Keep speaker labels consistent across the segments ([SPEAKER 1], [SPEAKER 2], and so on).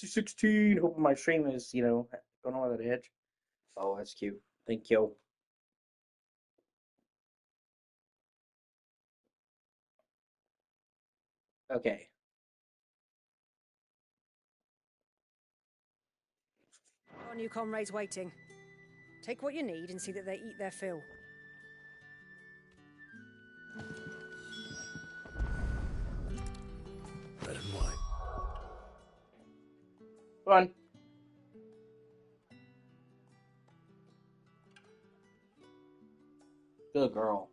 [SPEAKER 1] 16. Hoping my stream is, going over that edge. Oh, that's cute. Thank you. Okay.
[SPEAKER 2] Our new comrades waiting. Take what you need and see that they eat their fill.
[SPEAKER 3] Bread and wine.
[SPEAKER 1] Go on. Good girl.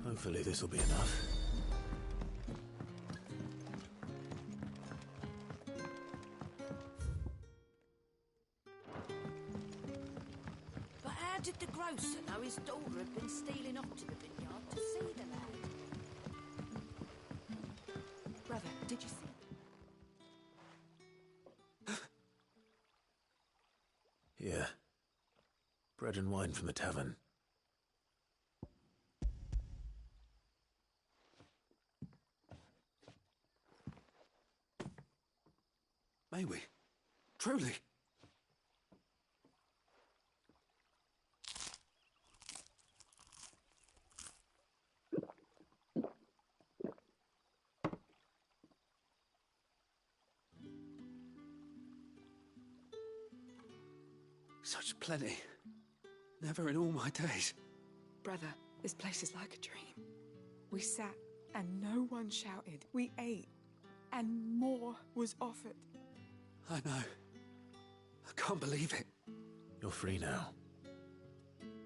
[SPEAKER 3] Hopefully this will be enough.
[SPEAKER 4] But how did the grocer know his daughter had been stealing off to the vineyard to see the lad? Brother, did you see?
[SPEAKER 3] Yeah. Bread and wine from the tavern. May we? Truly? Such plenty. Never in all my days.
[SPEAKER 5] Brother, this place is like a dream. We sat and no one shouted. We ate and more was offered.
[SPEAKER 3] I know. I can't believe it. You're free now.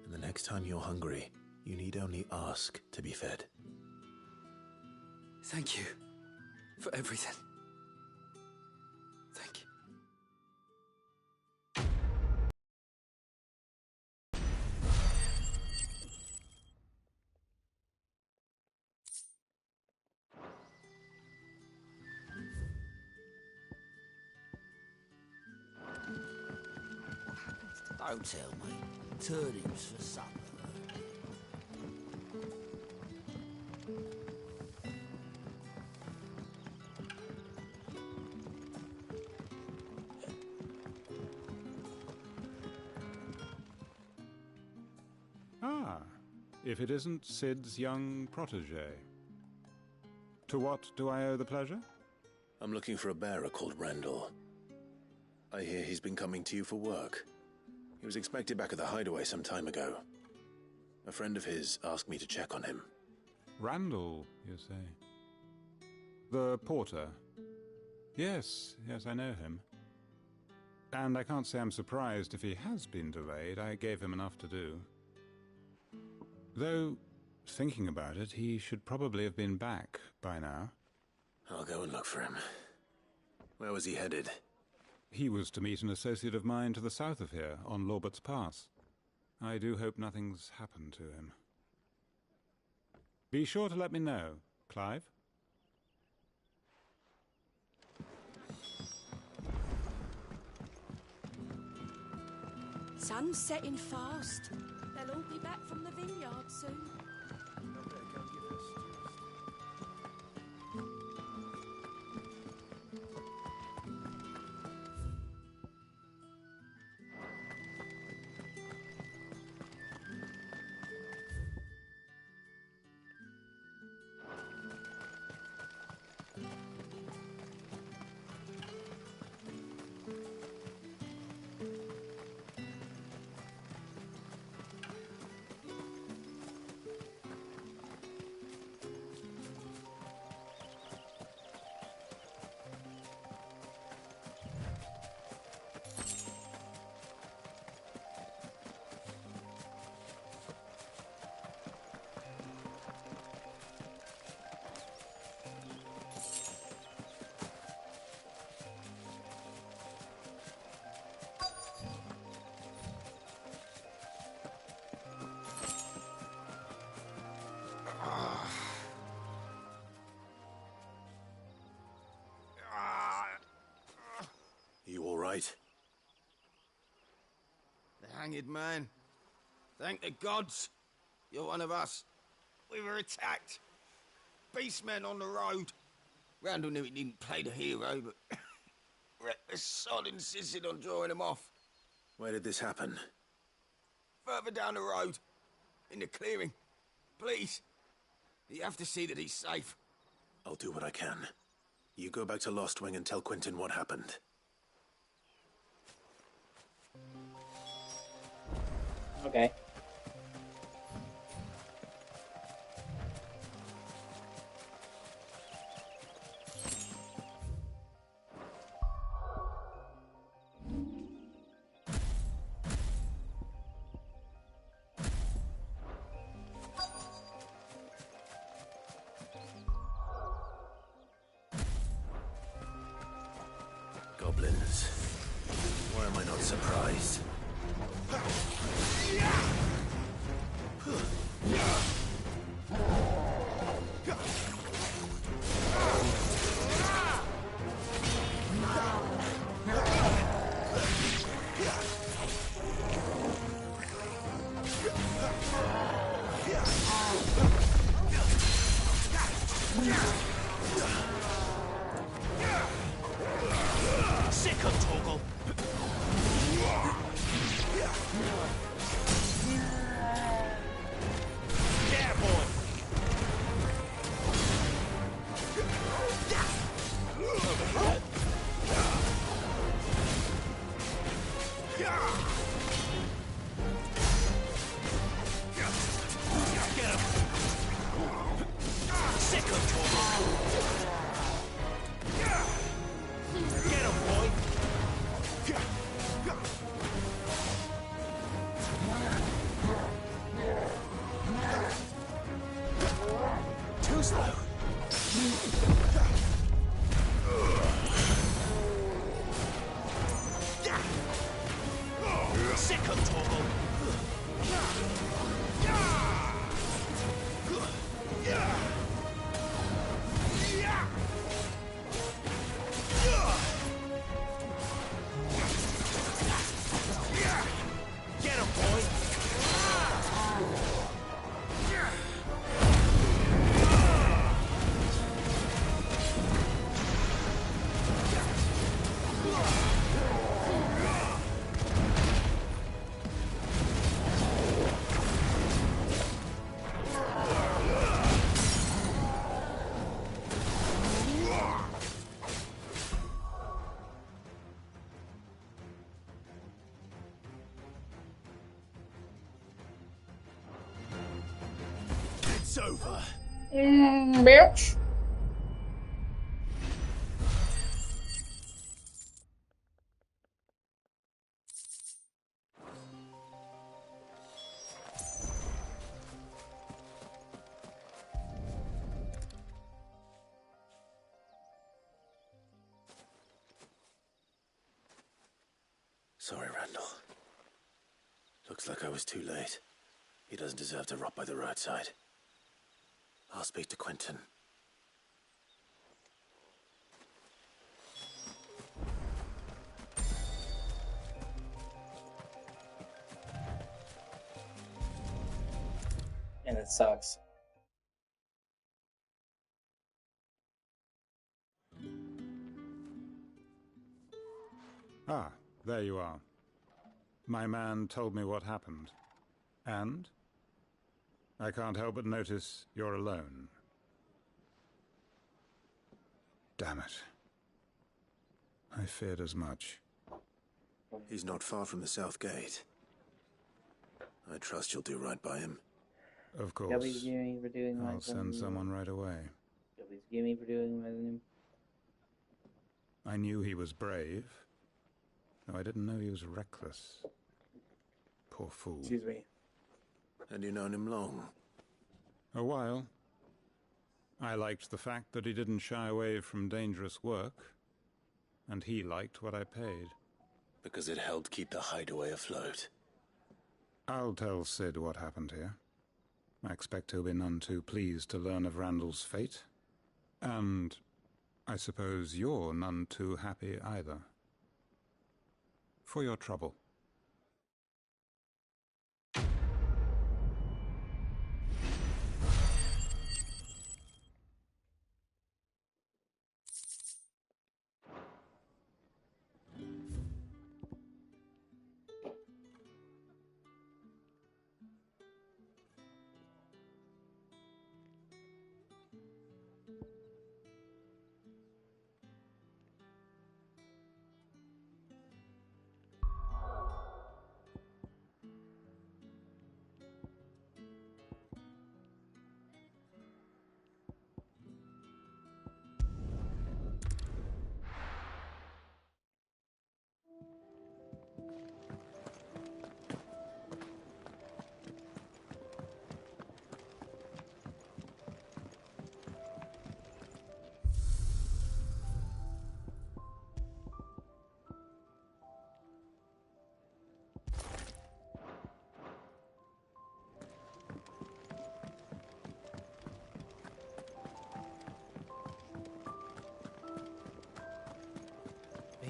[SPEAKER 3] And the next time you're hungry, you need only ask to be fed. Thank you for everything. Thank you.
[SPEAKER 4] Don't tell me. Turnips for supper.
[SPEAKER 6] Ah, if it isn't Sid's young protege. To what do I owe the pleasure?
[SPEAKER 3] I'm looking for a bearer called Randall. I hear he's been coming to you for work. He was expected back at the hideaway some time ago. A friend of his asked me to check on him.
[SPEAKER 6] Randall, you say? The porter? Yes, I know him. And I can't say I'm surprised if he has been delayed. I gave him enough to do. Though, thinking about it, he should probably have been back by now.
[SPEAKER 3] I'll go and look for him. Where was he headed?
[SPEAKER 6] He was to meet an associate of mine to the south of here, on Lorbert's Pass. I do hope nothing's happened to him. Be sure to let me know, Clive.
[SPEAKER 4] Sun's setting fast. They'll all be back from the vineyard soon.
[SPEAKER 3] You all right?
[SPEAKER 7] The hanged man. Thank the gods. You're one of us. We were attacked. beastmen on the road. Randall knew he didn't play the hero, but the sod insisted on drawing him off.
[SPEAKER 3] Where did this happen?
[SPEAKER 7] Further down the road. In the clearing. Please. You have to see that he's safe.
[SPEAKER 3] I'll do what I can. You go back to Lost Wing and tell Quentin what happened.
[SPEAKER 1] Okay.
[SPEAKER 3] Goblins. Why am I not surprised?
[SPEAKER 7] Sick of Torgal. Yeah, boy. Get him. Sick of Torgal. Get him, boy. Too slow. Sick of Torgal. Get him, boy. It's over.
[SPEAKER 1] Bitch.
[SPEAKER 3] Sorry, Randall. Looks like I was too late. He doesn't deserve to rot by the roadside. I'll speak to Quentin.
[SPEAKER 1] And it sucks.
[SPEAKER 6] Ah, there you are. My man told me what happened. And? I can't help but notice you're alone. Damn it. I feared as much.
[SPEAKER 3] He's not far from the South Gate. I trust you'll do right by him.
[SPEAKER 6] Of course.
[SPEAKER 1] You'll be forgiving me for doing my
[SPEAKER 6] I'll send someone right away.
[SPEAKER 1] You'll be forgiving me for doing my
[SPEAKER 6] I knew he was brave, though I didn't know he was reckless. Poor fool.
[SPEAKER 1] Excuse me.
[SPEAKER 3] And you known him long?
[SPEAKER 6] A while. I liked the fact that he didn't shy away from dangerous work, and he liked what I paid.
[SPEAKER 3] Because it helped keep the hideaway afloat.
[SPEAKER 6] I'll tell Sid what happened here. I expect he'll be none too pleased to learn of Randall's fate. And I suppose you're none too happy either. For your trouble.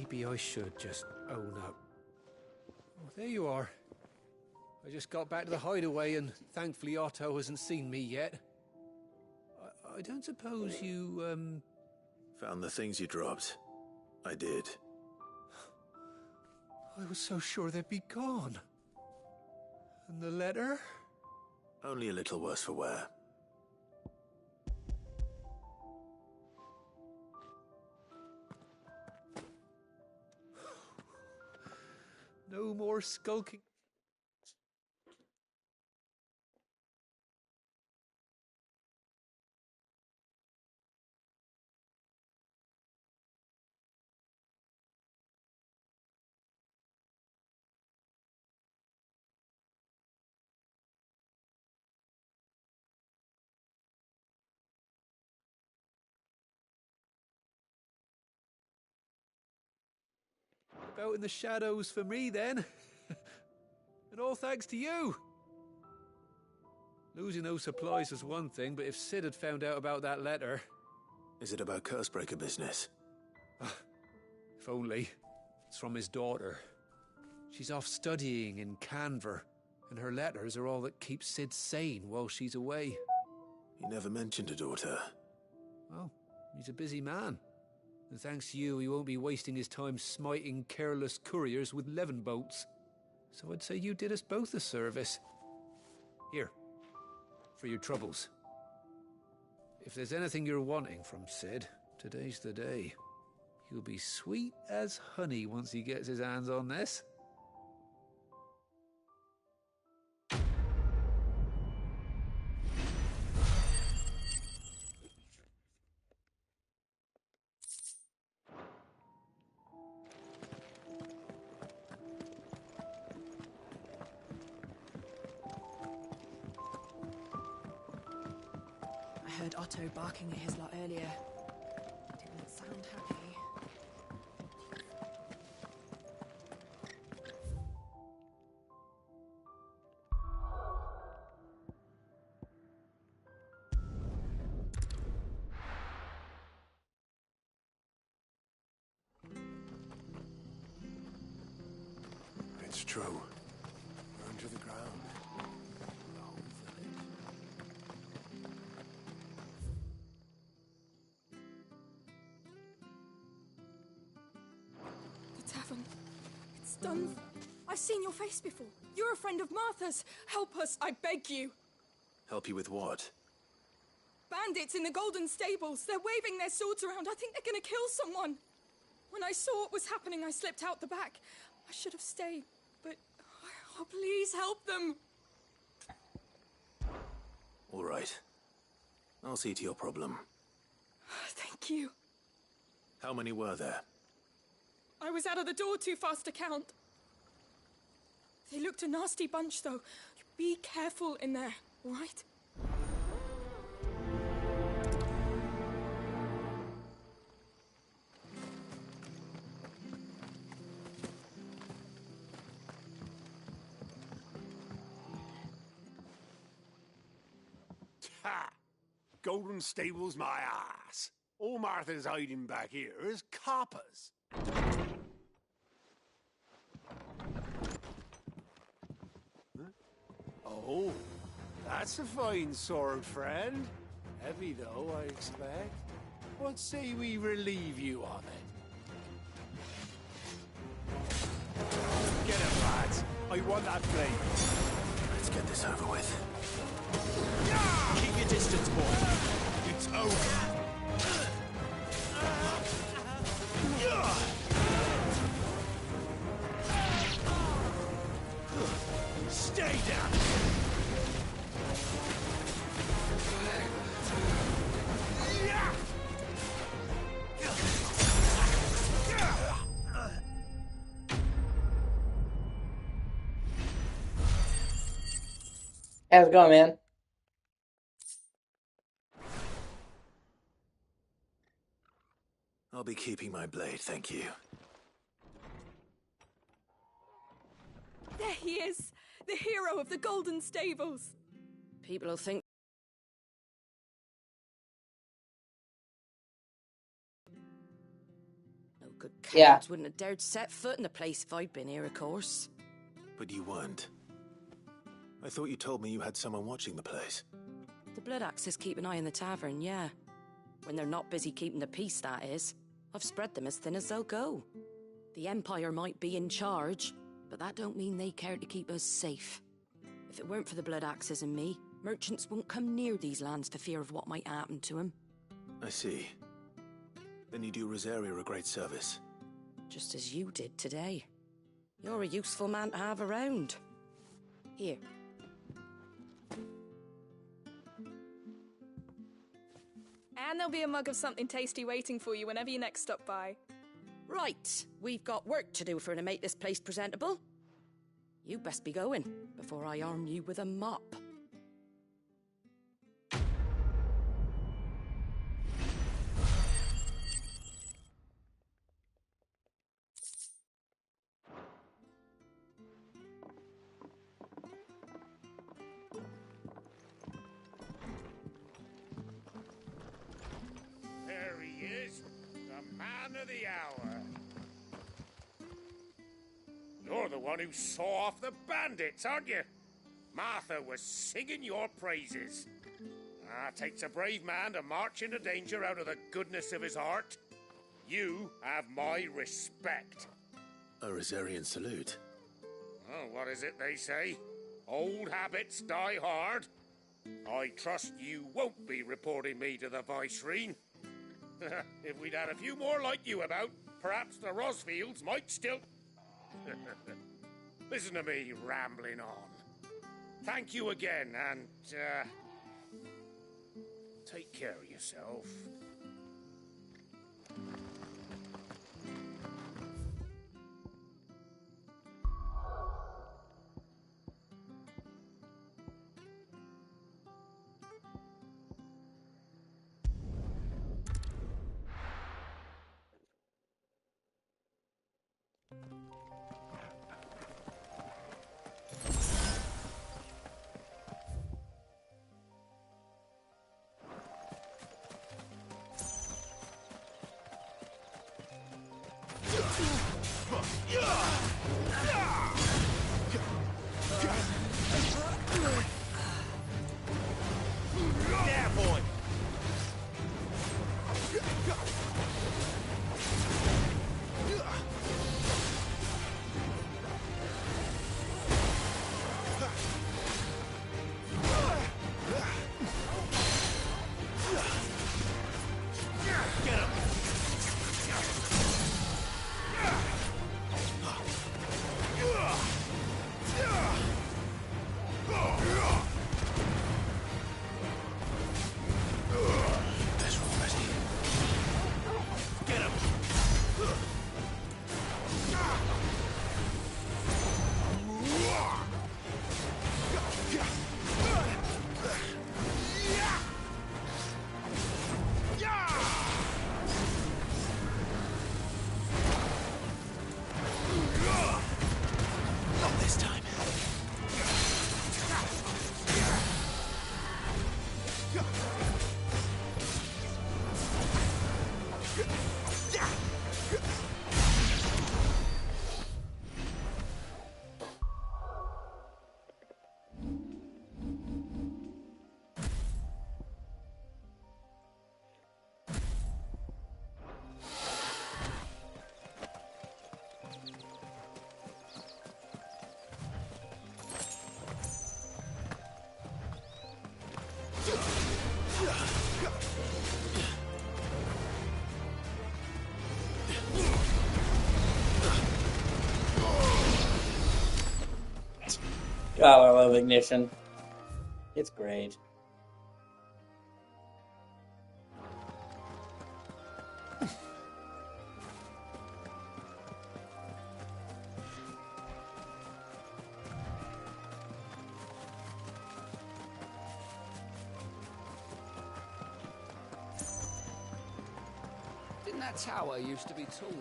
[SPEAKER 8] Maybe I should just own up. Oh, there you are. I just got back to the hideaway and thankfully Otto hasn't seen me yet. I don't suppose you,
[SPEAKER 3] Found the things you dropped. I did.
[SPEAKER 8] I was so sure they'd be gone. And the letter?
[SPEAKER 3] Only a little worse for wear.
[SPEAKER 8] No more skulking. Out in the shadows for me, then. And all thanks to you. Losing those supplies was one thing, but if Sid had found out about that letter...
[SPEAKER 3] Is it about Cursebreaker business?
[SPEAKER 8] If only. It's from his daughter. She's off studying in Canver, and her letters are all that keeps Sid sane while she's away.
[SPEAKER 3] He never mentioned a daughter.
[SPEAKER 8] Well, he's a busy man. And thanks to you, he won't be wasting his time smiting careless couriers with levin bolts. So I'd say you did us both a service. Here, for your troubles. If there's anything you're wanting from Sid, today's the day. He'll be sweet as honey once he gets his hands on this.
[SPEAKER 2] I heard Otto barking at his lot earlier. He didn't sound happy.
[SPEAKER 3] It's true. We're under the ground. The whole village.
[SPEAKER 5] The tavern. It's done. I've seen your face before. You're a friend of Martha's. Help us, I beg you.
[SPEAKER 3] Help you with what?
[SPEAKER 5] Bandits in the Golden Stables. They're waving their swords around. I think they're going to kill someone. When I saw what was happening, I slipped out the back. I should have stayed, but... Oh, please help them.
[SPEAKER 3] All right. I'll see to your problem.
[SPEAKER 5] Thank you.
[SPEAKER 3] How many were there?
[SPEAKER 5] I was out of the door too fast to count. They looked a nasty bunch, though. Be careful in there, all right?
[SPEAKER 9] Ha! Golden Stables my ass. All Martha's hiding back here is coppers. Huh? Oh, that's a fine sword, friend. Heavy, though, I expect. What say we relieve you of it? Get it, lads. I want that blade.
[SPEAKER 3] Let's get this over with.
[SPEAKER 7] Keep your distance, boy. It's over. Stay down.
[SPEAKER 1] How's it going, man?
[SPEAKER 3] I'll be keeping my blade, thank you.
[SPEAKER 5] There he is, the hero of the Golden Stables.
[SPEAKER 2] People will think... Good
[SPEAKER 1] Yeah.
[SPEAKER 2] cowards wouldn't have dared set foot in the place if I'd been here, of course.
[SPEAKER 3] But you weren't. I thought you told me you had someone watching the place.
[SPEAKER 2] The Blood Axes keep an eye on the tavern, yeah. When they're not busy keeping the peace, that is. I've spread them as thin as they'll go. The Empire might be in charge, but that don't mean they care to keep us safe. If it weren't for the Blood Axes and me, merchants won't come near these lands for fear of what might happen to them.
[SPEAKER 3] I see. Then you do Rosaria a great service.
[SPEAKER 2] Just as you did today. You're a useful man to have around. Here.
[SPEAKER 5] And there'll be a mug of something tasty waiting for you whenever you next stop by.
[SPEAKER 2] Right, we've got work to do to make this place presentable. You best be going, before I arm you with a mop.
[SPEAKER 9] There he is, the man of the hour. You're the one who saw off the bandits, aren't you? Martha was singing your praises. Takes a brave man to march into danger out of the goodness of his heart. You have my respect.
[SPEAKER 3] A Rosarian salute.
[SPEAKER 9] Oh, what is it they say? Old habits die hard. I trust you won't be reporting me to the Viceroy. If we'd had a few more like you about, perhaps the Rosfields might still... Listen to me rambling on. Thank you again, and, take care of yourself.
[SPEAKER 7] Yeah, boy.
[SPEAKER 1] God, I love Ignition. It's great.
[SPEAKER 8] Didn't that tower used to be taller?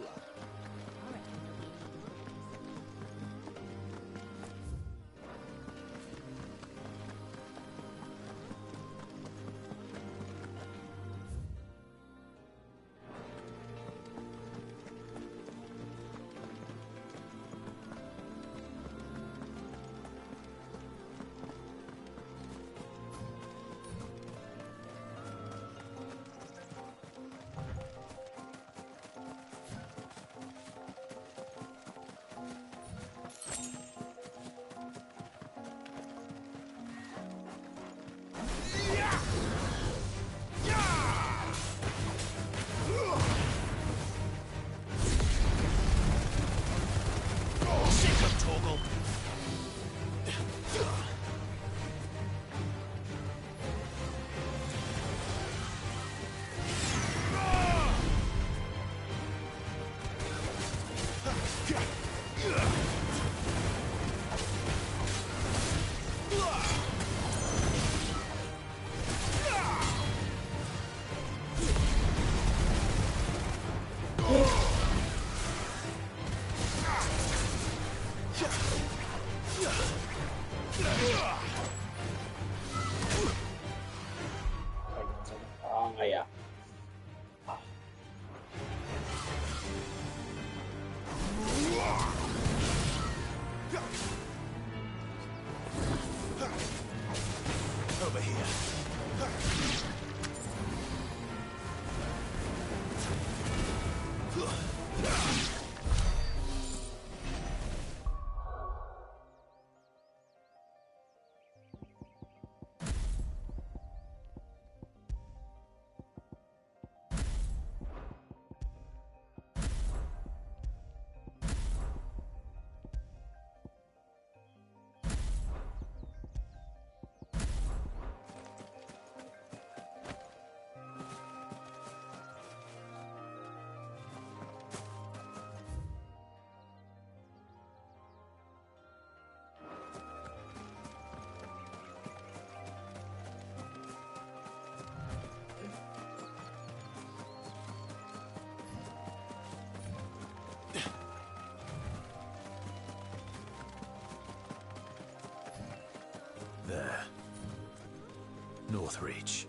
[SPEAKER 1] Oh, yeah.
[SPEAKER 3] Over here. There. Northreach.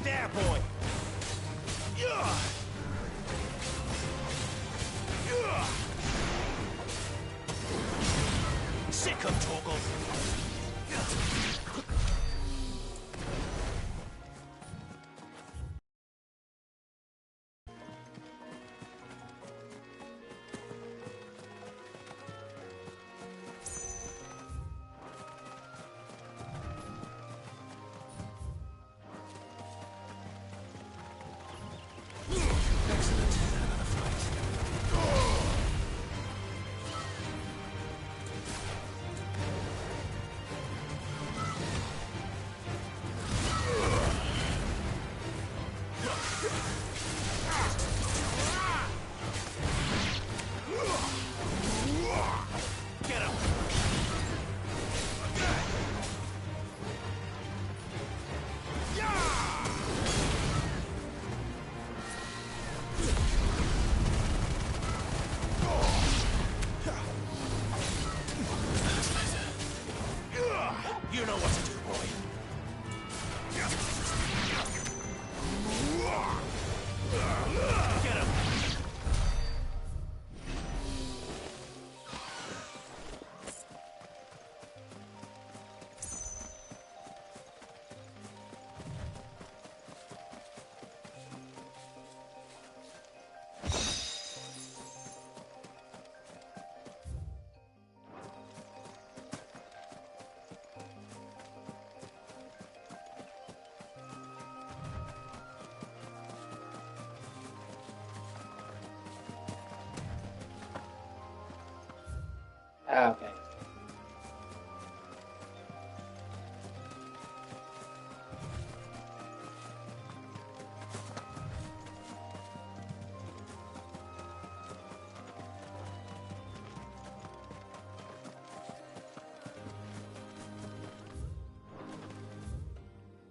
[SPEAKER 9] There, boy! Sick of Torgal!
[SPEAKER 3] Excellent. Another fight.
[SPEAKER 9] Get him! You know what to do, boy. Get him!
[SPEAKER 1] Ah, okay.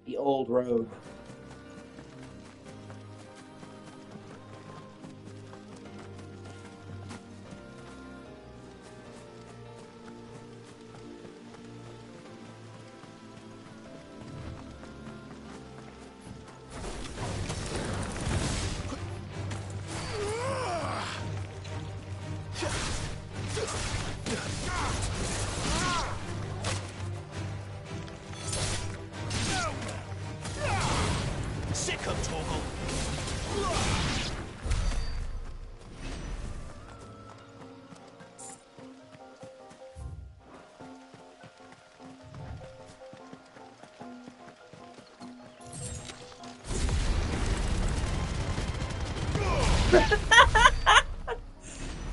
[SPEAKER 1] The old road.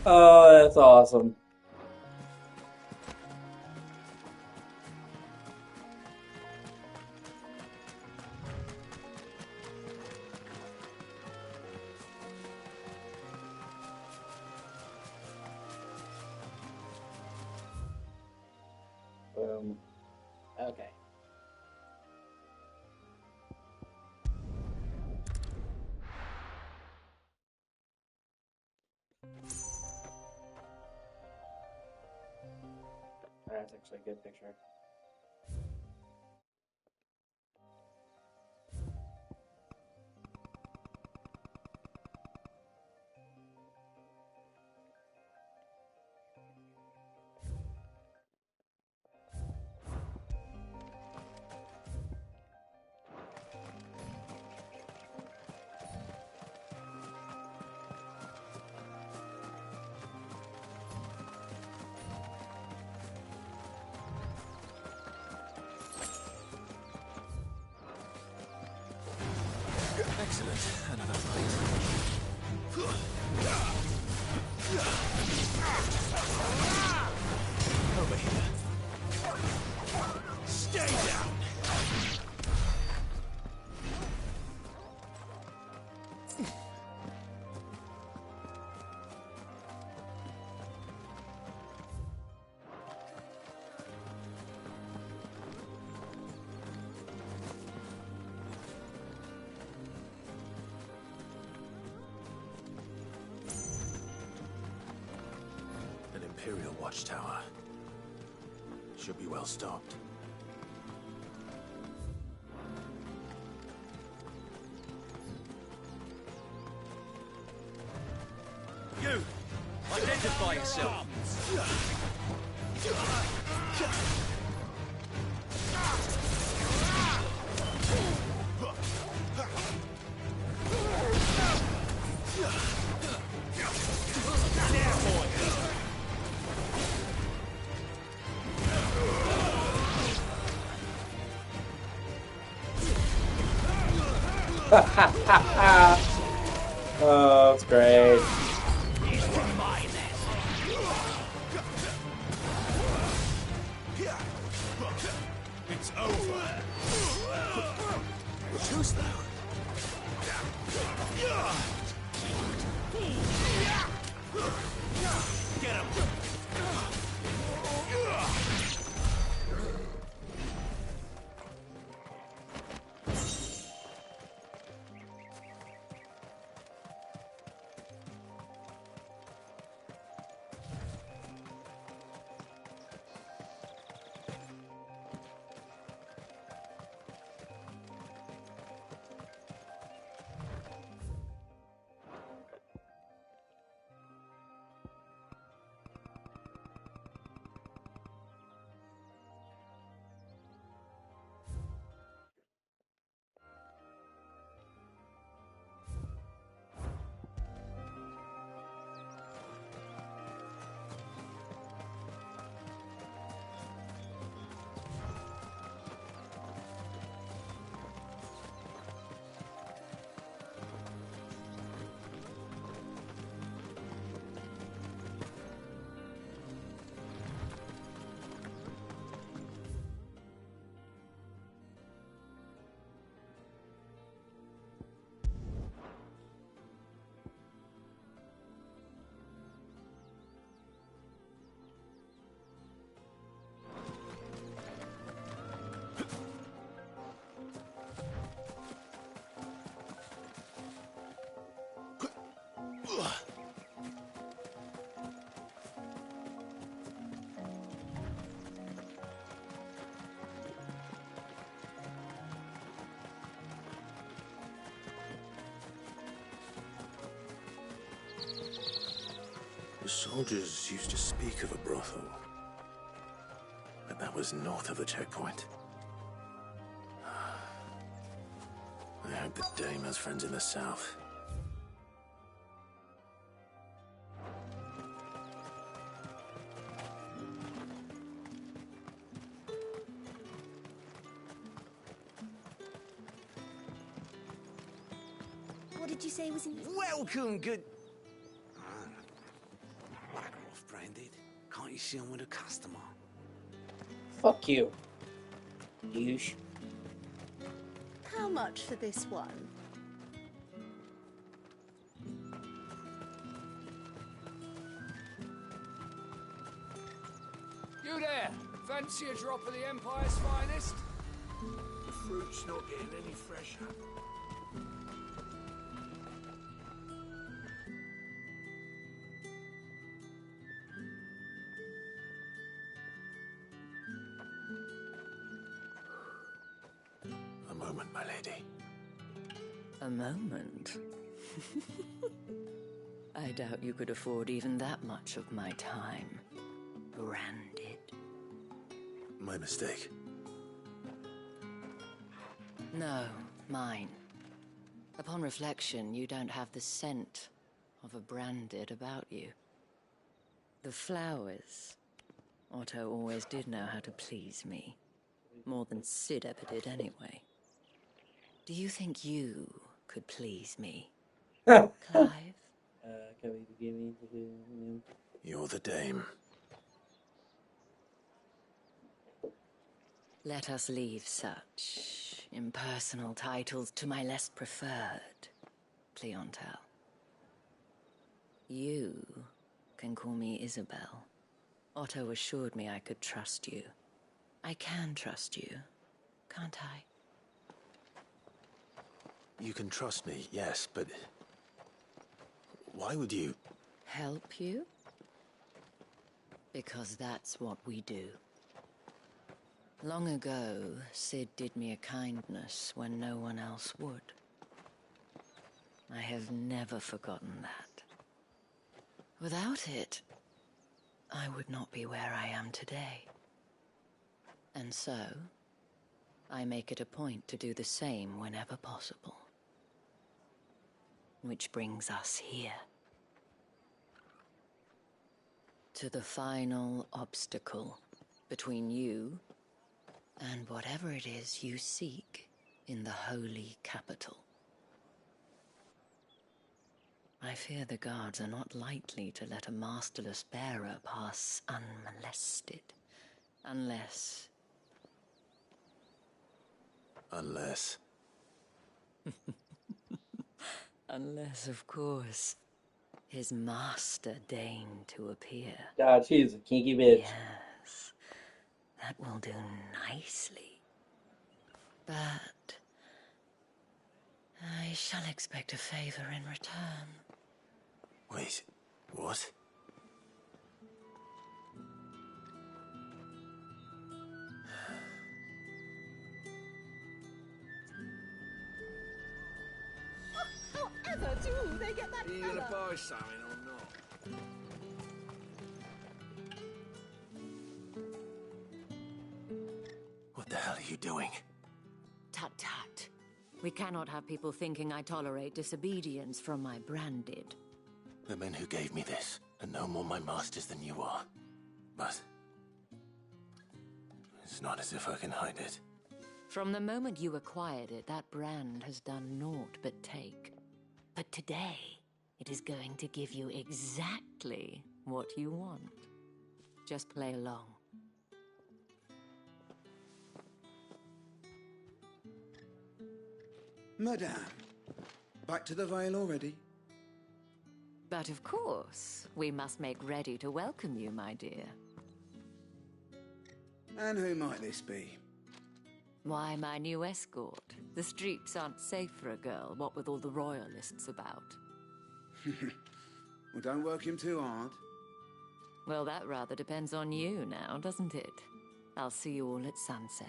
[SPEAKER 1] Oh, that's awesome. Boom. Okay. That's actually a good picture.
[SPEAKER 3] Excellent. Another fight. Over here. Stay down. An Imperial watchtower. Should be well stocked.
[SPEAKER 10] You! Identify yourself!
[SPEAKER 1] Oh, that's great.
[SPEAKER 3] It's over. Too slow. Get him. The soldiers used to speak of a brothel, but that was north of the checkpoint. I hope the dame has friends in the south.
[SPEAKER 11] What did you say was in...
[SPEAKER 12] Welcome, good... Whack off, Branded. Can't you see I'm with a customer?
[SPEAKER 1] Fuck you, douche.
[SPEAKER 11] How much for this one?
[SPEAKER 8] You there! Fancy a drop of the Empire's finest?
[SPEAKER 12] The fruit's not getting any fresher.
[SPEAKER 3] A moment, my lady.
[SPEAKER 2] A moment? I doubt you could afford even that much of my time. Branded.
[SPEAKER 3] My mistake.
[SPEAKER 2] No, mine. Upon reflection, you don't have the scent of a branded about you. The flowers. Otto always did know how to please me. More than Sid ever did anyway. Do you think you could please me, Clive?
[SPEAKER 3] You're the dame.
[SPEAKER 2] Let us leave such impersonal titles to my less preferred clientele. You can call me Isabel. Otto assured me I could trust you. I can trust you, can't I?
[SPEAKER 3] You can trust me, yes, but... why would you...
[SPEAKER 2] Help you? Because that's what we do. Long ago, Sid did me a kindness when no one else would. I have never forgotten that. Without it, I would not be where I am today. And so, I make it a point to do the same whenever possible. Which brings us here. To the final obstacle between you and whatever it is you seek in the holy capital. I fear the guards are not likely to let a masterless bearer pass unmolested, unless...
[SPEAKER 3] Unless...
[SPEAKER 2] Unless, of course, his master deigned to appear.
[SPEAKER 1] God, she is a kinky bitch.
[SPEAKER 2] Yes, that will do nicely. But I shall expect a favor in return.
[SPEAKER 3] Wait, what?
[SPEAKER 11] However do they get that
[SPEAKER 12] Are you
[SPEAKER 11] colour?
[SPEAKER 12] gonna buy something or not?
[SPEAKER 3] What the hell are you doing?
[SPEAKER 2] Tut tut. We cannot have people thinking I tolerate disobedience from my branded.
[SPEAKER 3] The men who gave me this are no more my masters than you are. But... it's not as if I can hide it.
[SPEAKER 2] From the moment you acquired it, that brand has done naught but take. But today, it is going to give you exactly what you want. Just play along.
[SPEAKER 13] Madame, back to the Vale already?
[SPEAKER 2] But of course, we must make ready to welcome you, my dear.
[SPEAKER 13] And who might this be?
[SPEAKER 2] Why, my new escort. The streets aren't safe for a girl, what with all the royalists about.
[SPEAKER 13] Well, don't work him too hard.
[SPEAKER 2] Well, that rather depends on you now, doesn't it? I'll see you all at sunset.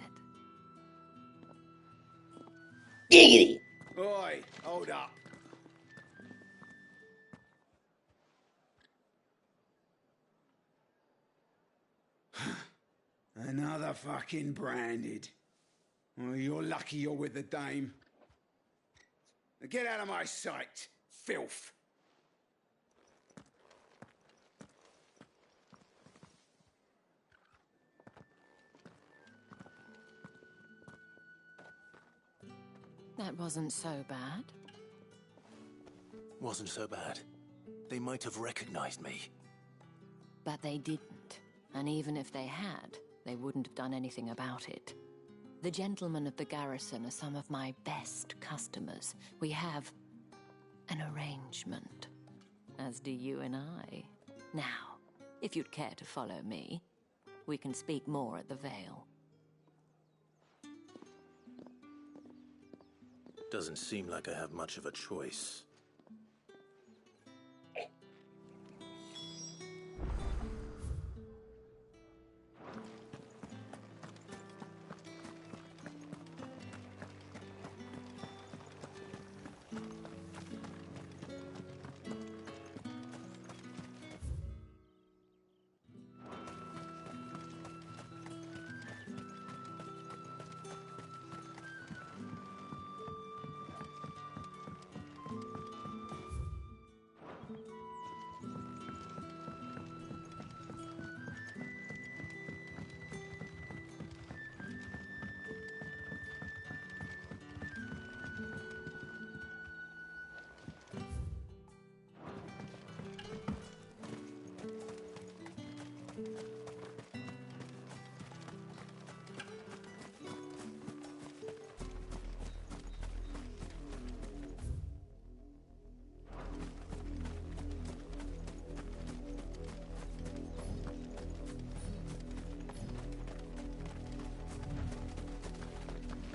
[SPEAKER 1] Giggity!
[SPEAKER 13] Oi, hold up. Another fucking branded. Oh, you're lucky you're with the dame. Now get out of my sight, filth.
[SPEAKER 2] That wasn't so bad.
[SPEAKER 3] wasn't so bad. They might have recognized me.
[SPEAKER 14] But they didn't. And even if they had, they wouldn't have done anything about it. The gentlemen of the garrison are some of my best customers. We have an arrangement, as do you and I. Now, if you'd care to follow me, we can speak more at the Vale.
[SPEAKER 3] Doesn't seem like I have much of a choice.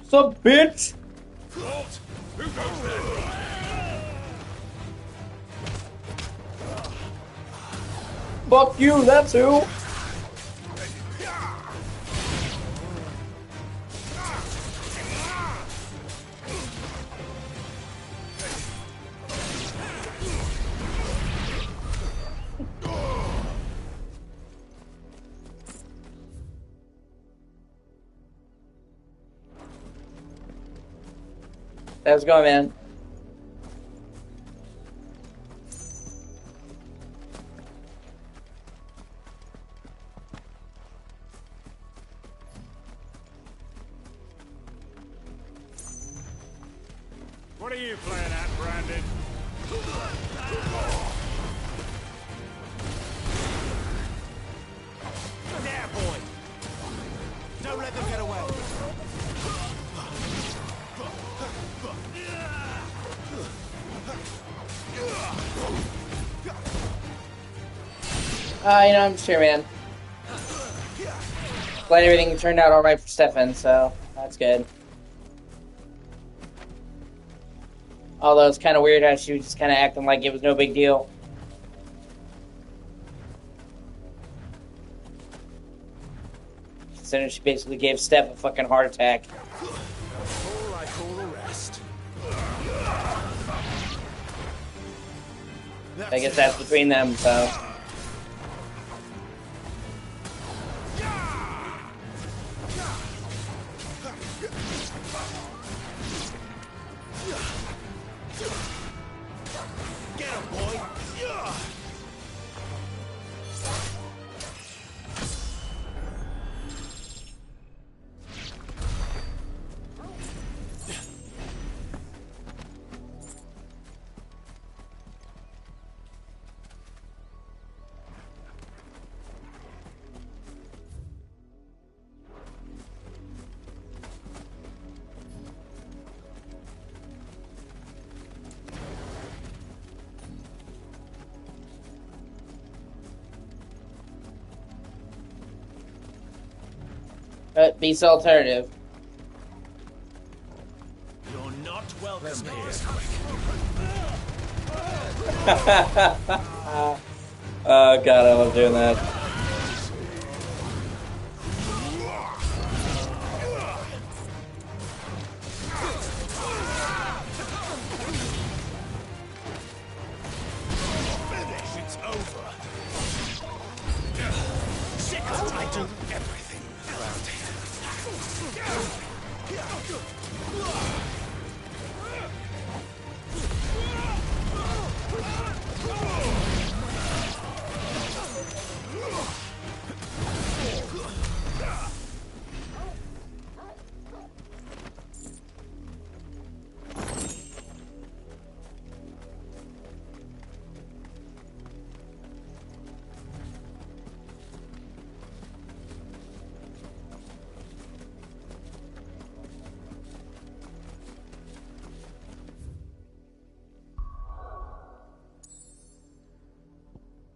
[SPEAKER 1] Sup, bitch?
[SPEAKER 9] Halt! Who goes there?
[SPEAKER 1] Fuck you, that's who. How's it going, man?
[SPEAKER 6] What are you playing at, Brandon?
[SPEAKER 10] There, boy! Don't let them get away!
[SPEAKER 1] You know, I'm sure, man. Glad everything turned out alright for Stefan, so that's good. Although it's kind of weird how she was just kind of acting like it was no big deal. Considering she basically gave Steph a fucking heart attack.
[SPEAKER 3] All like all the rest.
[SPEAKER 1] I guess that's between them, so.
[SPEAKER 10] Get him, boy!
[SPEAKER 1] Beats the alternative.
[SPEAKER 10] You're not welcome here.
[SPEAKER 1] Oh god, I love doing that.
[SPEAKER 10] It's over. Sick of trying to do everything around here.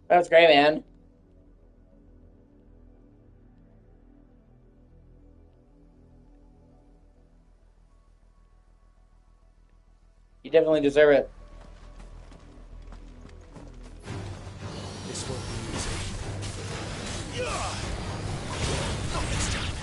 [SPEAKER 1] That was great, man. You definitely deserve it.
[SPEAKER 10] This won't be easy. Not this time.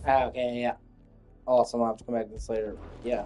[SPEAKER 1] Ah, okay, yeah. Awesome, I'll have to come back to this later. Yeah.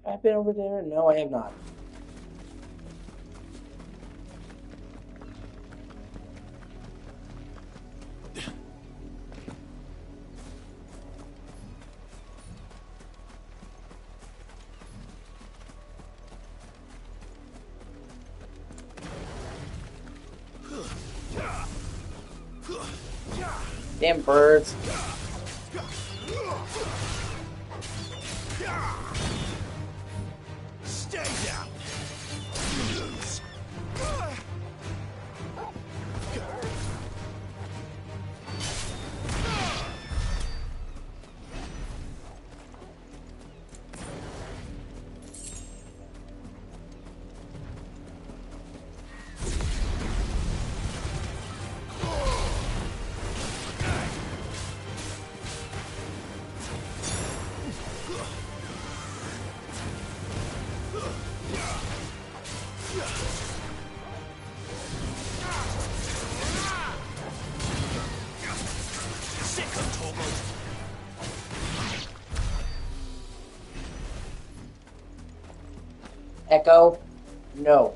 [SPEAKER 1] I've been over there? No, I have not. Damn birds.
[SPEAKER 10] Stay down. Lose.
[SPEAKER 1] Echo? No.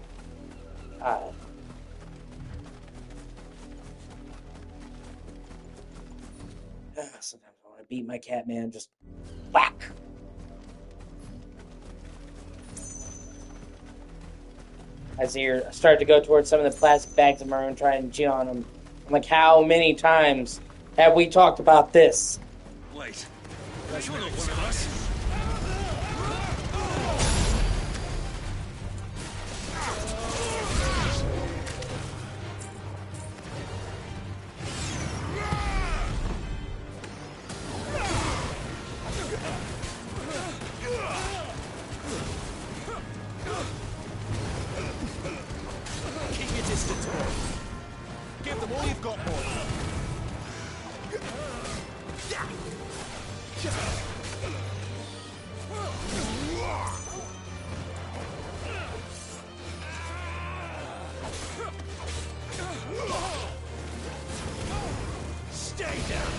[SPEAKER 1] Sometimes I want to beat my cat, man. Just whack. As you start to go towards some of the plastic bags of maroon, try and chew on them. I'm like, how many times have we talked about this?
[SPEAKER 10] Wait. You're not one of us. Keep your distance, boy. Give them all you've got, boy. Stay down.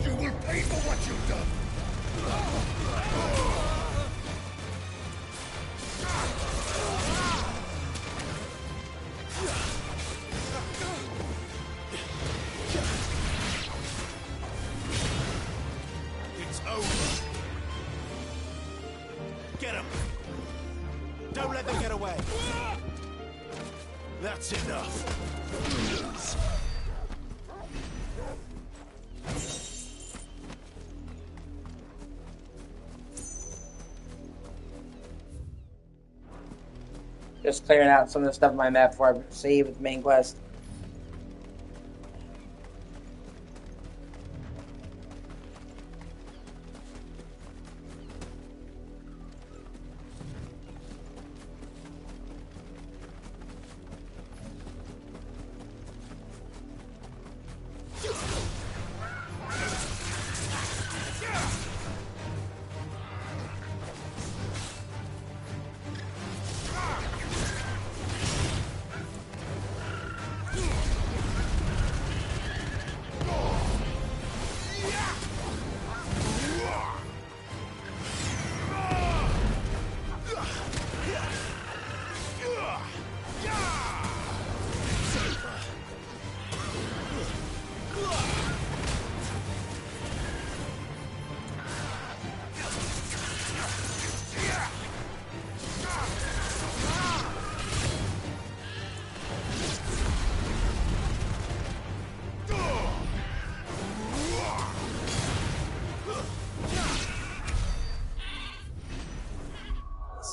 [SPEAKER 10] You will pay for what you've done. It's over. Get him. Don't let them get away. That's enough.
[SPEAKER 1] Just clearing out some of the stuff on my map before I proceed with the main quest.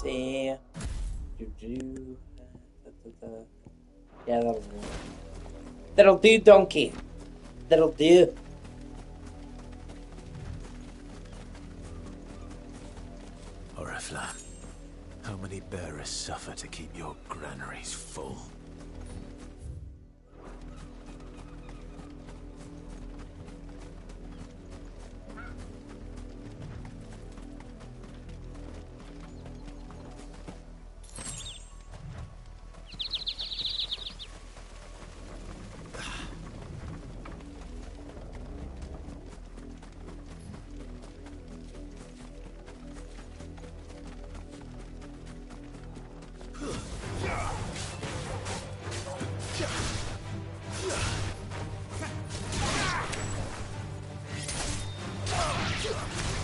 [SPEAKER 1] See. Yeah, that'll do. That'll do, donkey. That'll do.
[SPEAKER 3] Oriflamme, how many bearers suffer to keep your granaries full?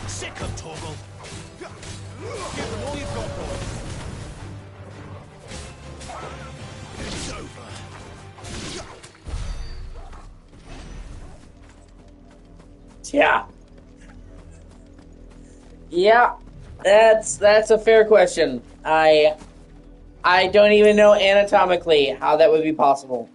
[SPEAKER 10] Sick of Torgal. Give them all you've got, boy. It's over.
[SPEAKER 1] Yeah. Yeah. That's a fair question. I don't even know anatomically how that would be possible.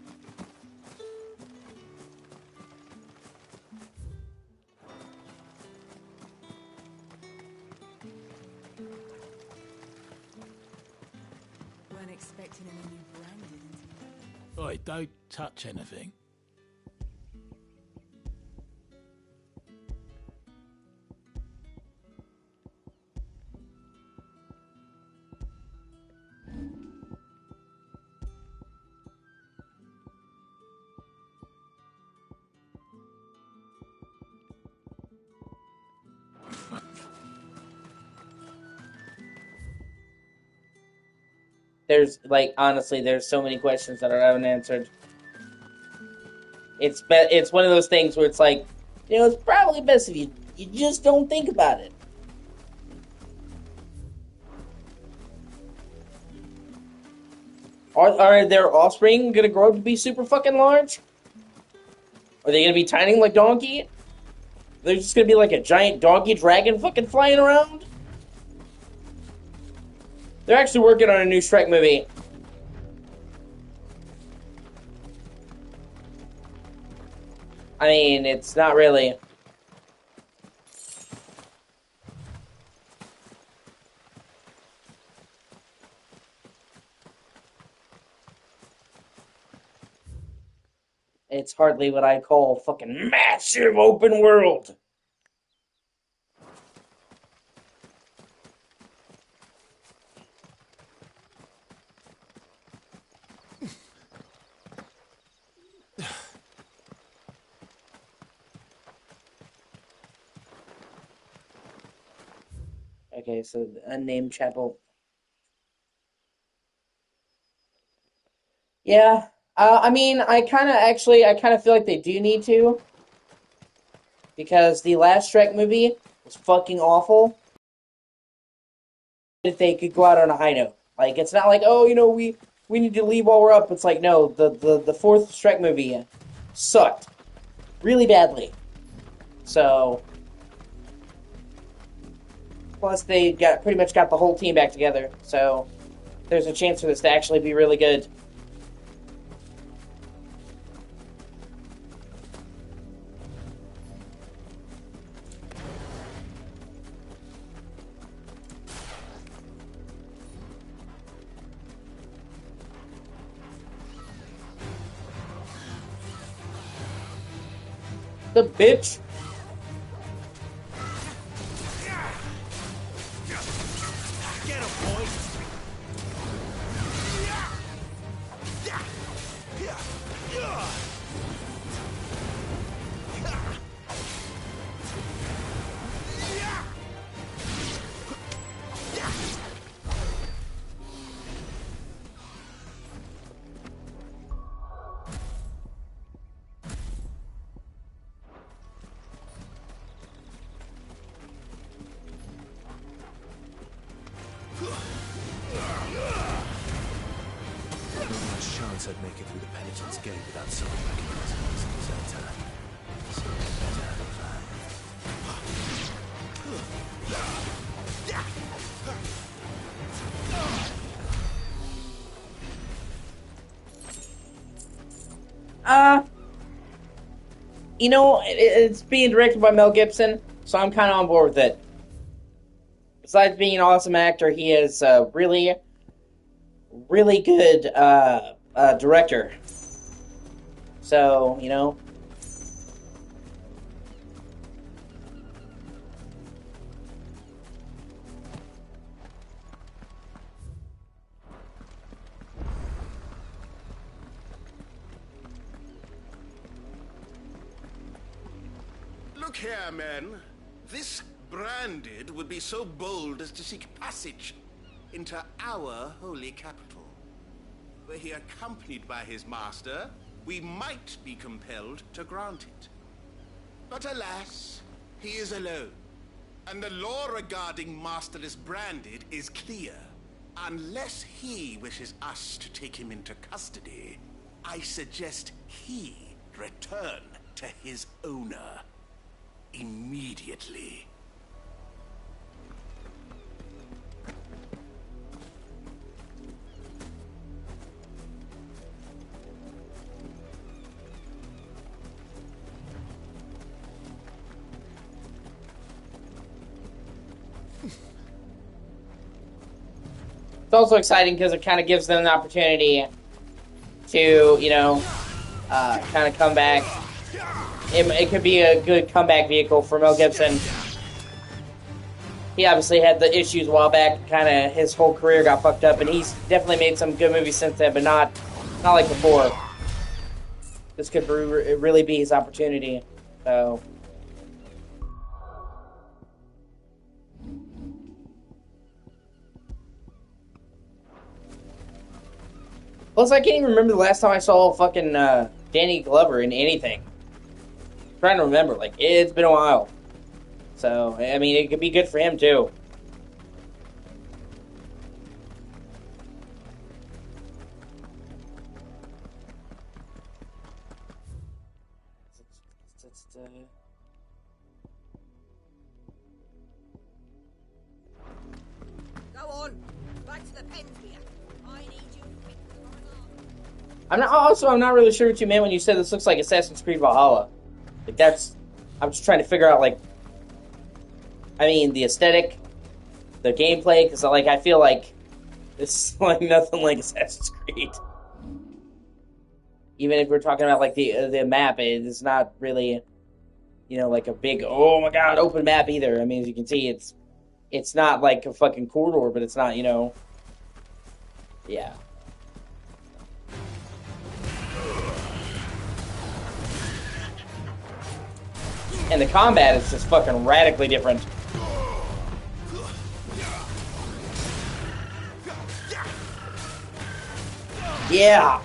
[SPEAKER 4] Weren't expecting any new branded.
[SPEAKER 10] Oi, don't touch anything.
[SPEAKER 1] There's, like, honestly, there's so many questions that are unanswered. It's one of those things where it's like, you know, it's probably best if you just don't think about it. Are their offspring gonna grow up to be super fucking large? Are they gonna be tiny like Donkey? They're just gonna be like a giant donkey dragon fucking flying around? They're actually working on a new Shrek movie. I mean, it's not really. It's hardly what I call fucking massive open world. Okay, so unnamed chapel. Yeah, I mean, I kind of feel like they do need to, because the last Shrek movie was fucking awful. If they could go out on a high note, like it's not like, oh, you know, we need to leave while we're up. It's like, no, the fourth Shrek movie sucked really badly. So, plus they pretty much got the whole team back together. So, there's a chance for this to actually be really good. The bitch.
[SPEAKER 10] Get him, boy!
[SPEAKER 12] I'd make it through the penitence gate without someone recognizing me as a deserter. So better
[SPEAKER 1] You know, it's being directed by Mel Gibson, so I'm kind of on board with it. Besides being an awesome actor, he is a really, really good director. So, you know.
[SPEAKER 7] Look here, men. This Branded would be so bold as to seek passage into our holy capital. Were he accompanied by his master, we might be compelled to grant it. But alas, he is alone, and the law regarding masterless Branded is clear. Unless he wishes us to take him into custody, I suggest he return to his owner immediately.
[SPEAKER 1] It's also exciting because it kind of gives them the opportunity to, you know, kind of come back. It could be a good comeback vehicle for Mel Gibson. He obviously had the issues a while back. Kind of his whole career got fucked up, and he's definitely made some good movies since then, but not like before. This could really be his opportunity. So. Plus, I can't even remember the last time I saw fucking Danny Glover in anything. I'm trying to remember. Like, it's been a while. So, I mean, it could be good for him, too.
[SPEAKER 4] Go on, back to the pens, beer. I need you.
[SPEAKER 1] I'm not really sure what you meant when you said this looks like Assassin's Creed Valhalla. Like, I'm just trying to figure out, like, I mean, the aesthetic, the gameplay, because, like, I feel like this is, like, nothing like Assassin's Creed. Even if we're talking about, like, the map, it's not really, you know, like a big, oh my god, open map either. I mean, as you can see, it's not like a fucking corridor, but it's not, you know, yeah. And the combat is just fucking radically different. Yeah!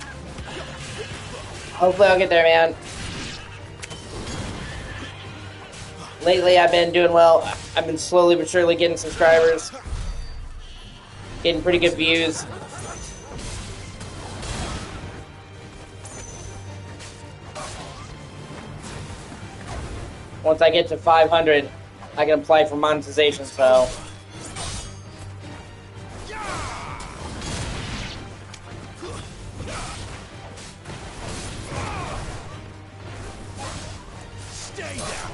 [SPEAKER 1] Hopefully I'll get there, man. Lately I've been doing well. I've been slowly but surely getting subscribers. Getting pretty good views. Once I get to 500, I can apply for monetization, so...
[SPEAKER 10] Stay down.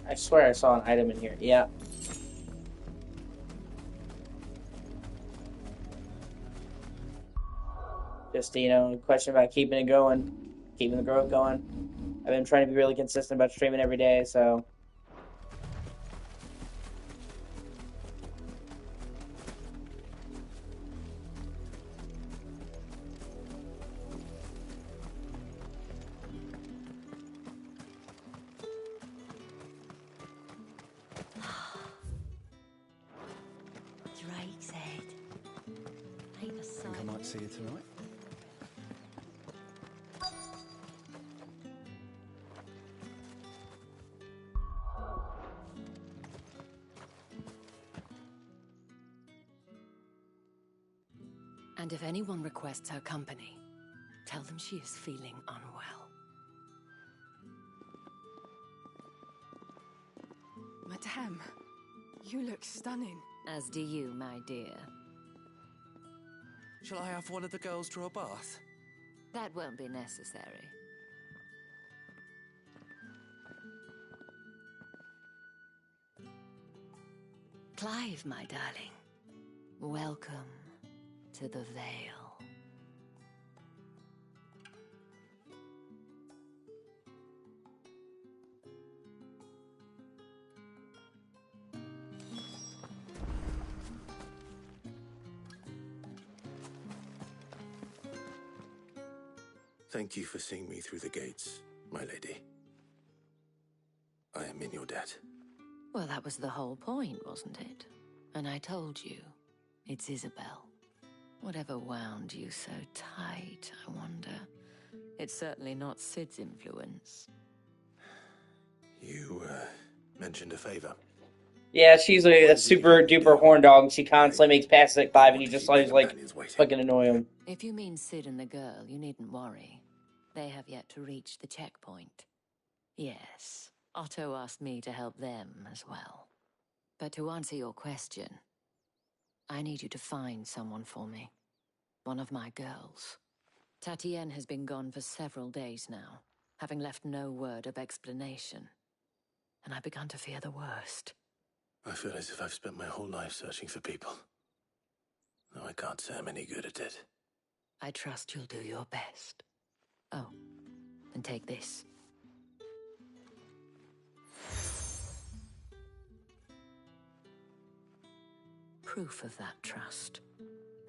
[SPEAKER 1] I swear I saw an item in here. Yeah. Just, you know, a question about keeping it going. Keeping the growth going. I've been trying to be really consistent about streaming every day, so...
[SPEAKER 14] Drake's Head. Ain't a sight.
[SPEAKER 12] Think I might see you tonight?
[SPEAKER 2] And if anyone requests her company, tell them she is feeling unwell.
[SPEAKER 5] Madame, you look stunning.
[SPEAKER 14] As do you, my dear.
[SPEAKER 10] Shall I have one of the girls draw a bath?
[SPEAKER 14] That won't be necessary. Clive, my darling. Welcome to the Vale.
[SPEAKER 3] Thank you for seeing me through the gates, my lady. I am in your debt.
[SPEAKER 14] Well, that was the whole point, wasn't it? And I told you, it's Isabel. Whatever wound you so tight, I wonder. It's certainly not Sid's influence.
[SPEAKER 3] You, mentioned a favor.
[SPEAKER 1] Yeah, she's a super duper horn dog. She constantly makes passes at Clive, and he just always, like, fucking annoy him.
[SPEAKER 14] If you mean Sid and the girl, you needn't worry. They have yet to reach the checkpoint. Yes, Otto asked me to help them as well. But to answer your question, I need you to find someone for me. One of my girls. Tatienne has been gone for several days now, having left no word of explanation. And I began to fear the worst.
[SPEAKER 3] I feel as if I've spent my whole life searching for people. No, I can't say I'm any good at it.
[SPEAKER 14] I trust you'll do your best. Oh, and take this. — proof of that trust.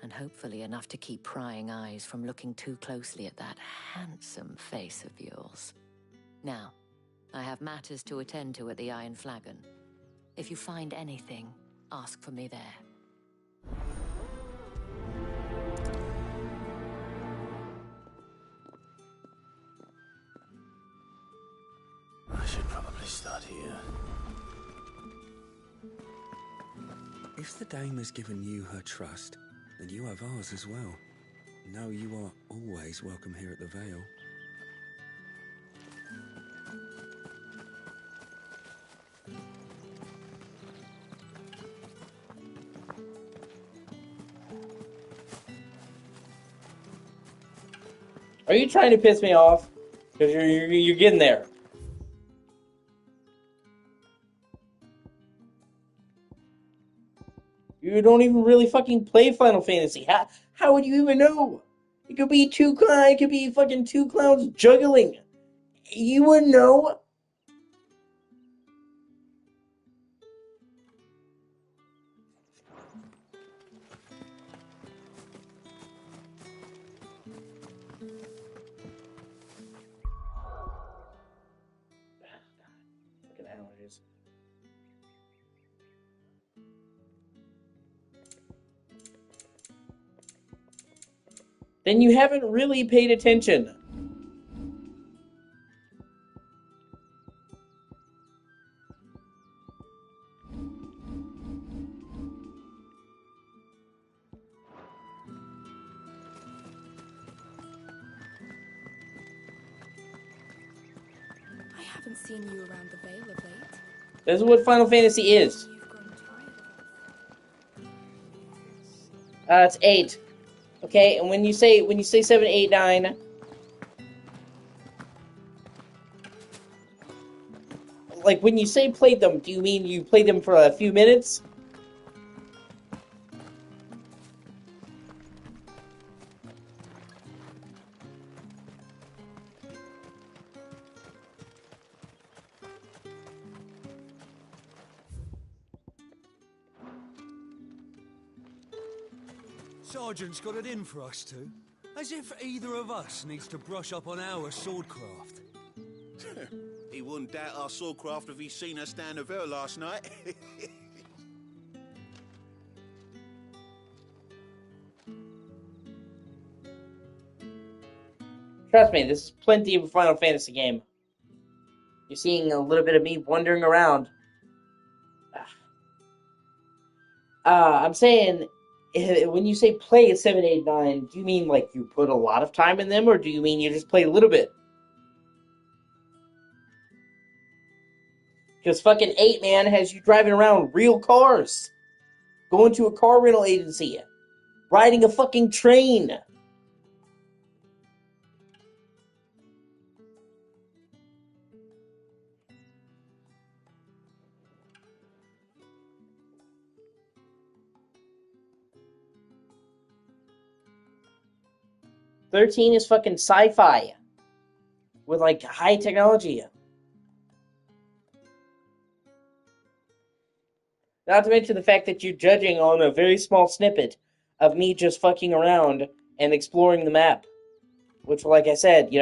[SPEAKER 14] And hopefully enough to keep prying eyes from looking too closely at that handsome face of yours. Now, I have matters to attend to at the Iron Flagon. If you find anything, ask for me there.
[SPEAKER 3] I should probably start here.
[SPEAKER 12] If the dame has given you her trust, then you have ours as well. Know you are always welcome here at the Vale.
[SPEAKER 1] Are you trying to piss me off? Because you're getting there. You don't even really fucking play Final Fantasy. How would you even know? It could be it could be fucking two clowns juggling. You wouldn't know. Fucking allergies. Then you haven't really paid attention.
[SPEAKER 5] I haven't seen you around the Vale of late.
[SPEAKER 1] This is what Final Fantasy is.
[SPEAKER 5] You've grown tired of us.
[SPEAKER 1] It's 8. Okay, and when you say 7, 8, 9, like when you say played them, do you mean you played them for a few minutes?
[SPEAKER 10] Sergeant's got it in for us two. As if either of us needs to brush up on our swordcraft.
[SPEAKER 7] He wouldn't doubt our swordcraft if he'd seen us down the Vale last night.
[SPEAKER 1] Trust me, this is plenty of a Final Fantasy game. You're seeing a little bit of me wandering around. I'm saying, when you say play a 7, 8, 9, do you mean like you put a lot of time in them, or do you mean you just play a little bit? Because fucking 8, man, has you driving around real cars. Going to a car rental agency. Riding a fucking train. "13 is fucking sci-fi. With, like, high technology. Not to mention the fact that you're judging on a very small snippet of me just fucking around and exploring the map. Which, like I said,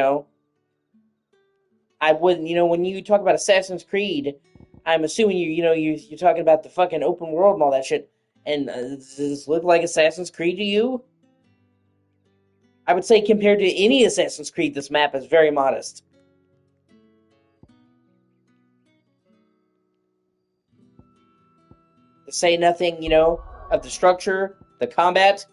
[SPEAKER 1] I wouldn't, when you talk about Assassin's Creed, I'm assuming you're talking about the fucking open world and all that shit. And does this look like Assassin's Creed to you? I would say compared to any Assassin's Creed, this map is very modest. To say nothing, of the structure, the combat.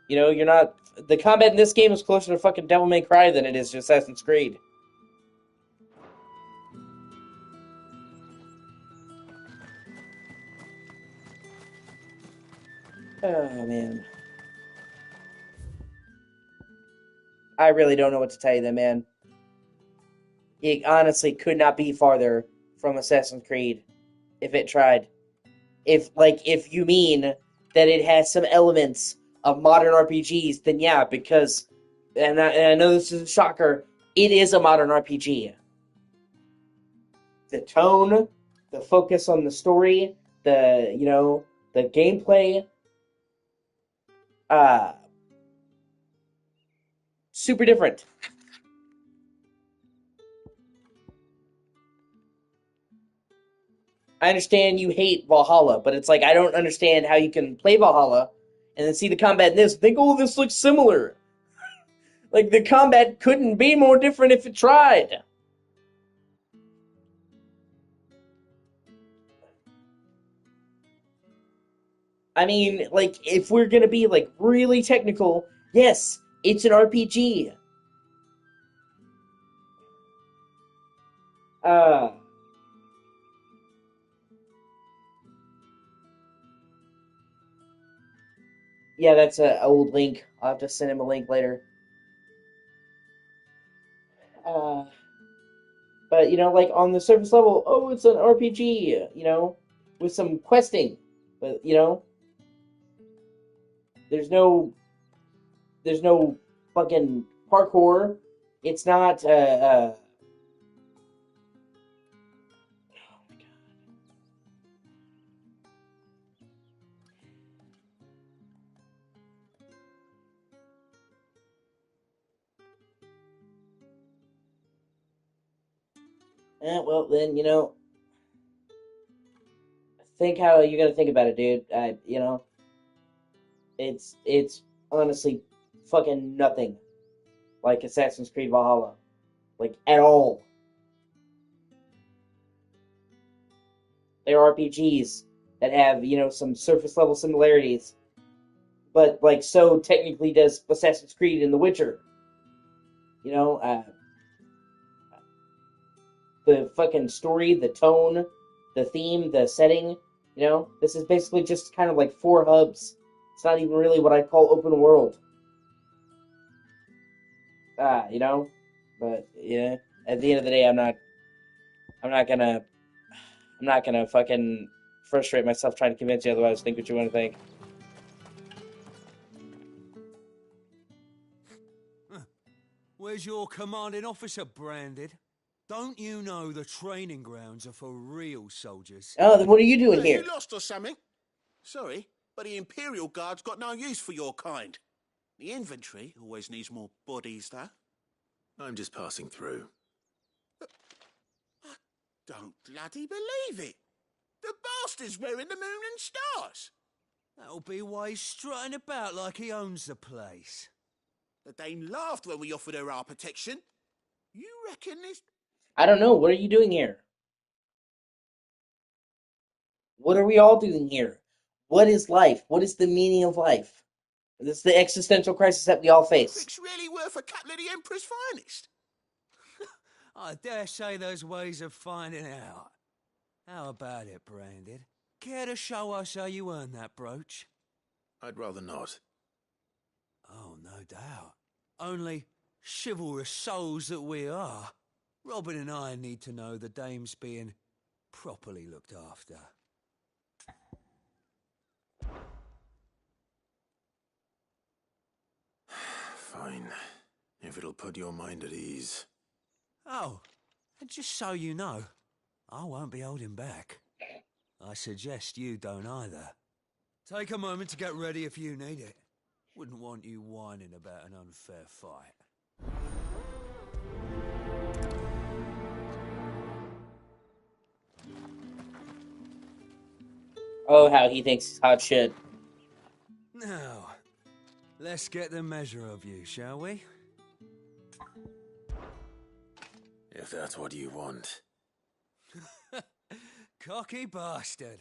[SPEAKER 1] You're not... The combat in this game is closer to fucking Devil May Cry than it is to Assassin's Creed. Oh, man. I really don't know what to tell you then, man. It honestly could not be farther from Assassin's Creed if it tried. If you mean that it has some elements of modern RPGs, then yeah, because, and I know this is a shocker, it is a modern RPG. The tone, the focus on the story, the the gameplay, super different. I understand you hate Valhalla, but it's like I don't understand how you can play Valhalla and then see the combat in this and think, oh, this looks similar. Like, the combat couldn't be more different if it tried. I mean, like, if we're gonna be, like, really technical, yes, it's an RPG. Yeah, that's an old link. I'll have to send him a link later. But, you know, like, on the surface level, oh, it's an RPG, you know, with some questing. But, you know, there's no fucking parkour. It's not, well, then, you know, think how you're gonna think about it, dude. You know, it's honestly fucking nothing like Assassin's Creed Valhalla, like at all. They're RPGs that have, you know, some surface level similarities, but like so technically does Assassin's Creed and The Witcher. You know, the fucking story, the tone, the theme, the setting. You know, this is basically just kind of like 4 hubs. It's not even really what I'd call open world. You know, but yeah, at the end of the day, I'm not gonna fucking frustrate myself trying to convince you otherwise. Think what you want to think.
[SPEAKER 10] Where's your commanding officer, Branded? Don't you know the training grounds are for real soldiers?
[SPEAKER 1] Oh, then what are you doing
[SPEAKER 7] Hey,
[SPEAKER 1] here?
[SPEAKER 7] you lost or something? Sorry, but the Imperial Guard's got no use for your kind. The infantry always needs more bodies, though.
[SPEAKER 3] I'm just passing through.
[SPEAKER 7] I don't bloody believe it. The bastard's wearing the moon and stars.
[SPEAKER 10] That'll be why he's strutting about like he owns the place.
[SPEAKER 7] The Dane laughed when we offered her our protection. You reckon this...
[SPEAKER 1] I don't know. What are you doing here? What are we all doing here? What is life? What is the meaning of life? This is the existential crisis that we all face.
[SPEAKER 7] It's really worth a couple of the Emperor's finest.
[SPEAKER 10] I dare say there's ways of finding out. How about it, Branded? Care to show us how you earned that brooch?
[SPEAKER 3] I'd rather not.
[SPEAKER 10] Oh, no doubt. Only, chivalrous souls that we are, Robin and I need to know the dame's being properly looked after.
[SPEAKER 3] Fine. If it'll put your mind at ease.
[SPEAKER 10] Oh, and just so you know, I won't be holding back. I suggest you don't either. Take a moment to get ready if you need it. Wouldn't want you whining about an unfair fight.
[SPEAKER 1] Oh, how he thinks he's hot shit.
[SPEAKER 10] Now, let's get the measure of you, shall we?
[SPEAKER 3] If that's what you want.
[SPEAKER 10] Cocky bastard.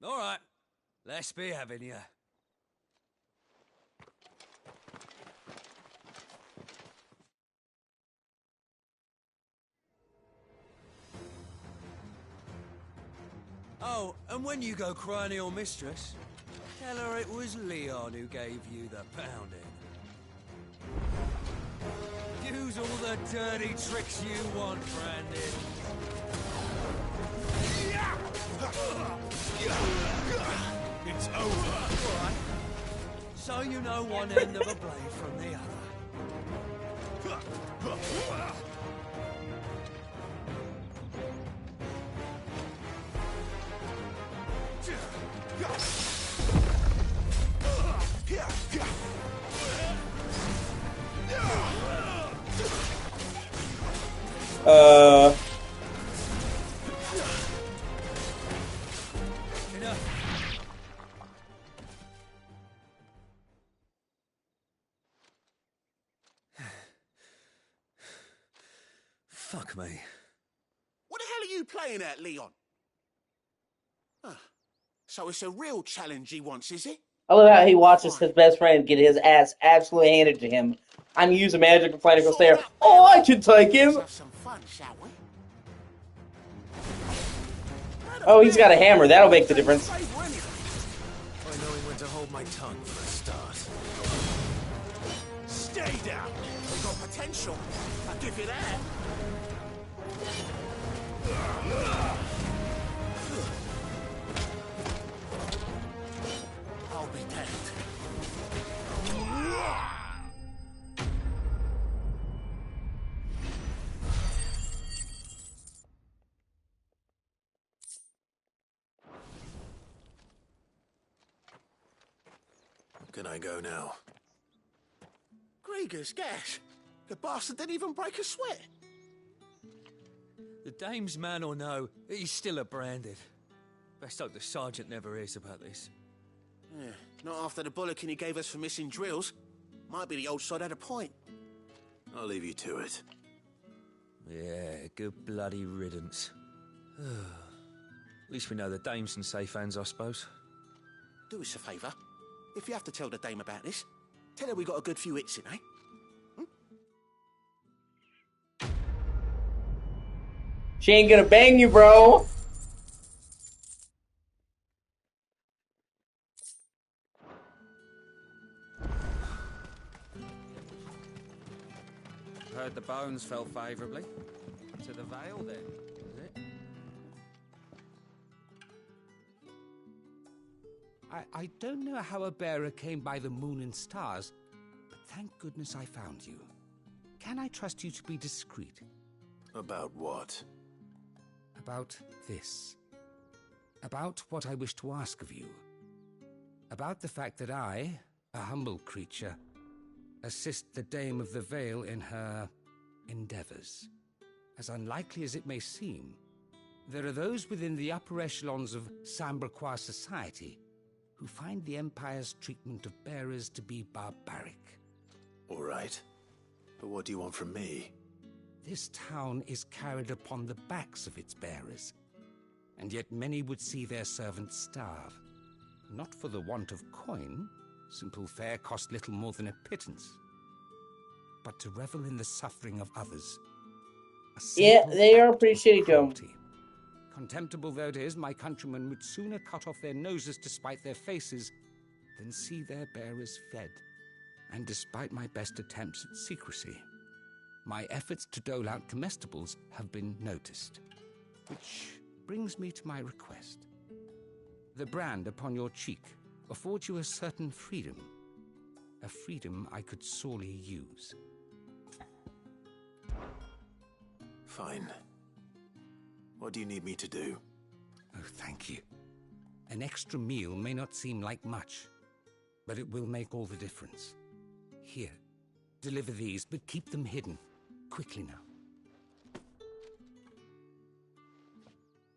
[SPEAKER 10] All right, let's be having you. Oh, and when you go crying to your mistress, tell her it was Leon who gave you the pounding. Use all the dirty tricks you want, Brandon.
[SPEAKER 9] It's over.
[SPEAKER 10] All right. So you know one end of a blade from the other. Fuck me.
[SPEAKER 7] What the hell are you playing at, Leon? Ah, so it's a real challenge he wants, is it?
[SPEAKER 1] I love how he watches his best friend get his ass absolutely handed to him. I'm using magic to find a Corsair. Oh, I can take him!
[SPEAKER 7] Let's have some fun, shall we?
[SPEAKER 1] Oh, he's got a hammer. That'll make the difference.
[SPEAKER 10] By knowing when to hold my tongue for a start.
[SPEAKER 7] Stay down. You've got potential. I'll give you that. I'll be damned.
[SPEAKER 3] Can I go now?
[SPEAKER 7] Gregor's gas. The bastard didn't even break a sweat.
[SPEAKER 10] The dame's man or no, he's still a branded. Best hope the sergeant never hears about this.
[SPEAKER 7] Yeah, not after the bollocking he gave us for missing drills. Might be the old sod had a point.
[SPEAKER 3] I'll leave you to it.
[SPEAKER 10] Yeah, good bloody riddance. At least we know the dame's in safe hands, I suppose.
[SPEAKER 7] Do us a favour. If you have to tell the dame about this, tell her we got a good few hits in, eh?
[SPEAKER 1] She ain't gonna bang you, bro.
[SPEAKER 12] Heard the bones fell favourably. To the Vale, then, is it?
[SPEAKER 15] I don't know how a bearer came by the moon and stars, but thank goodness I found you. Can I trust you to be discreet?
[SPEAKER 3] About what?
[SPEAKER 15] About this. About what I wish to ask of you. About the fact that I, a humble creature, assist the Dame of the Vale in her endeavors. As unlikely as it may seem, there are those within the upper echelons of Sambraquois society who find the Empire's treatment of bearers to be barbaric.
[SPEAKER 3] All right. But what do you want from me?
[SPEAKER 15] This town is carried upon the backs of its bearers, and yet many would see their servants starve. Not for the want of coin, simple fare cost little more than a pittance, but to revel in the suffering of others.
[SPEAKER 1] Yeah, they are pretty shitty to him.
[SPEAKER 15] Contemptible though it is, my countrymen would sooner cut off their noses to spite their faces than see their bearers fed. And despite my best attempts at secrecy, my efforts to dole out comestibles have been noticed. Which brings me to my request. The brand upon your cheek affords you a certain freedom. A freedom I could sorely use.
[SPEAKER 3] Fine. What do you need me to do?
[SPEAKER 15] Oh, thank you. An extra meal may not seem like much, but it will make all the difference. Here, deliver these, but keep them hidden. Quickly now.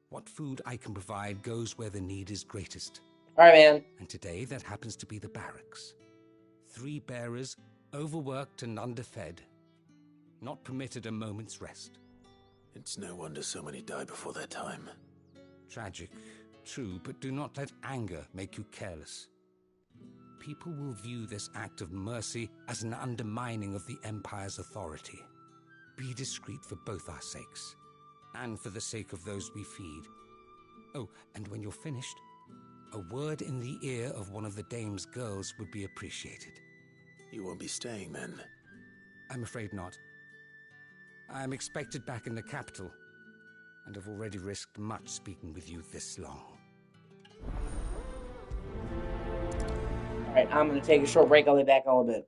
[SPEAKER 15] What food I can provide goes where the need is greatest.
[SPEAKER 1] All right, man.
[SPEAKER 15] And today that happens to be the barracks. 3 bearers, overworked and underfed, not permitted a moment's rest.
[SPEAKER 3] It's no wonder so many die before their time.
[SPEAKER 15] Tragic, true, but do not let anger make you careless. People will view this act of mercy as an undermining of the Empire's authority. Be discreet for both our sakes, and for the sake of those we feed. Oh, and when you're finished, a word in the ear of one of the Dame's girls would be appreciated.
[SPEAKER 3] You won't be staying, then?
[SPEAKER 15] I'm afraid not. I'm expected back in the capital, and have already risked much speaking with you this long.
[SPEAKER 1] Alright, I'm gonna take a short break. I'll be back in a little bit.